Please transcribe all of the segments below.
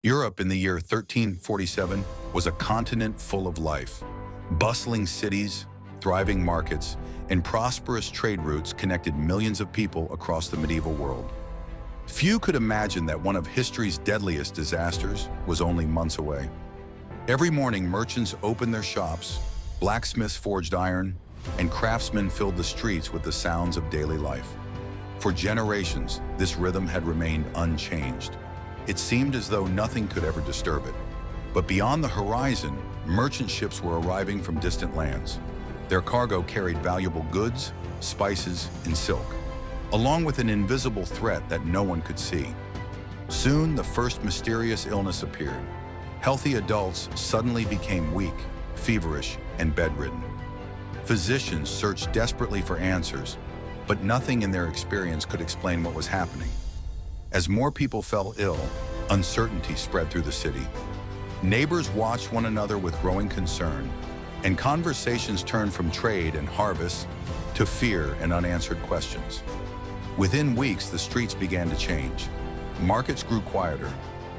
Europe in the year 1347 was a continent full of life. Bustling cities, thriving markets, and prosperous trade routes connected millions of people across the medieval world. Few could imagine that one of history's deadliest disasters was only months away. Every morning, merchants opened their shops, blacksmiths forged iron, and craftsmen filled the streets with the sounds of daily life. For generations, this rhythm had remained unchanged. It seemed as though nothing could ever disturb it. But beyond the horizon, merchant ships were arriving from distant lands. Their cargo carried valuable goods, spices, and silk, along with an invisible threat that no one could see. Soon, the first mysterious illness appeared. Healthy adults suddenly became weak, feverish, and bedridden. Physicians searched desperately for answers, but nothing in their experience could explain what was happening. As more people fell ill, uncertainty spread through the city. Neighbors watched one another with growing concern, and conversations turned from trade and harvest to fear and unanswered questions. Within weeks, the streets began to change. Markets grew quieter,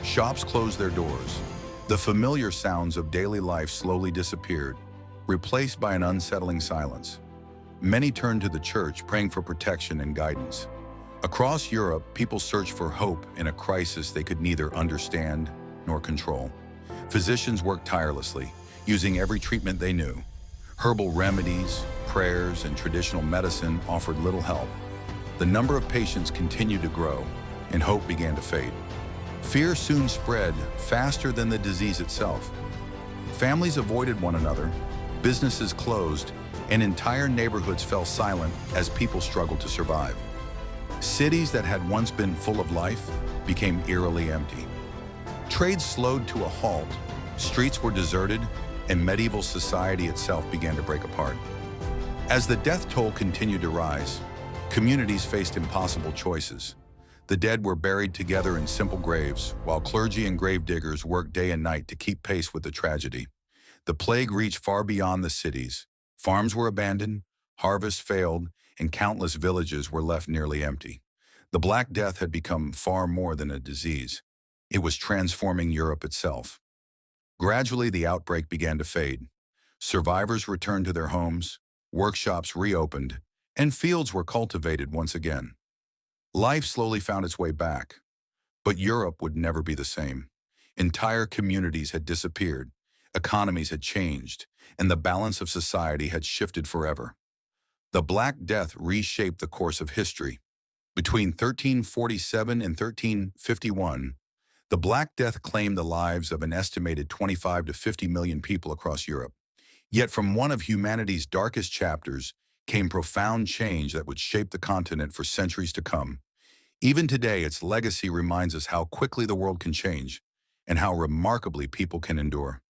shops closed their doors. The familiar sounds of daily life slowly disappeared, replaced by an unsettling silence. Many turned to the church, praying for protection and guidance. Across Europe, people searched for hope in a crisis they could neither understand nor control. Physicians worked tirelessly, using every treatment they knew. Herbal remedies, prayers, and traditional medicine offered little help. The number of patients continued to grow, and hope began to fade. Fear soon spread faster than the disease itself. Families avoided one another, businesses closed, and entire neighborhoods fell silent as people struggled to survive. Cities that had once been full of life became eerily empty. Trade slowed to a halt, streets were deserted, and medieval society itself began to break apart. As the death toll continued to rise, communities faced impossible choices. The dead were buried together in simple graves, while clergy and gravediggers worked day and night to keep pace with the tragedy. The plague reached far beyond the cities. Farms were abandoned, harvests failed, and countless villages were left nearly empty. The Black Death had become far more than a disease. It was transforming Europe itself. Gradually, the outbreak began to fade. Survivors returned to their homes, workshops reopened, and fields were cultivated once again. Life slowly found its way back, but Europe would never be the same. Entire communities had disappeared, economies had changed, and the balance of society had shifted forever. The Black Death reshaped the course of history. Between 1347 and 1351, the Black Death claimed the lives of an estimated 25 to 50 million people across Europe. Yet from one of humanity's darkest chapters came profound change that would shape the continent for centuries to come. Even today, its legacy reminds us how quickly the world can change and how remarkably people can endure.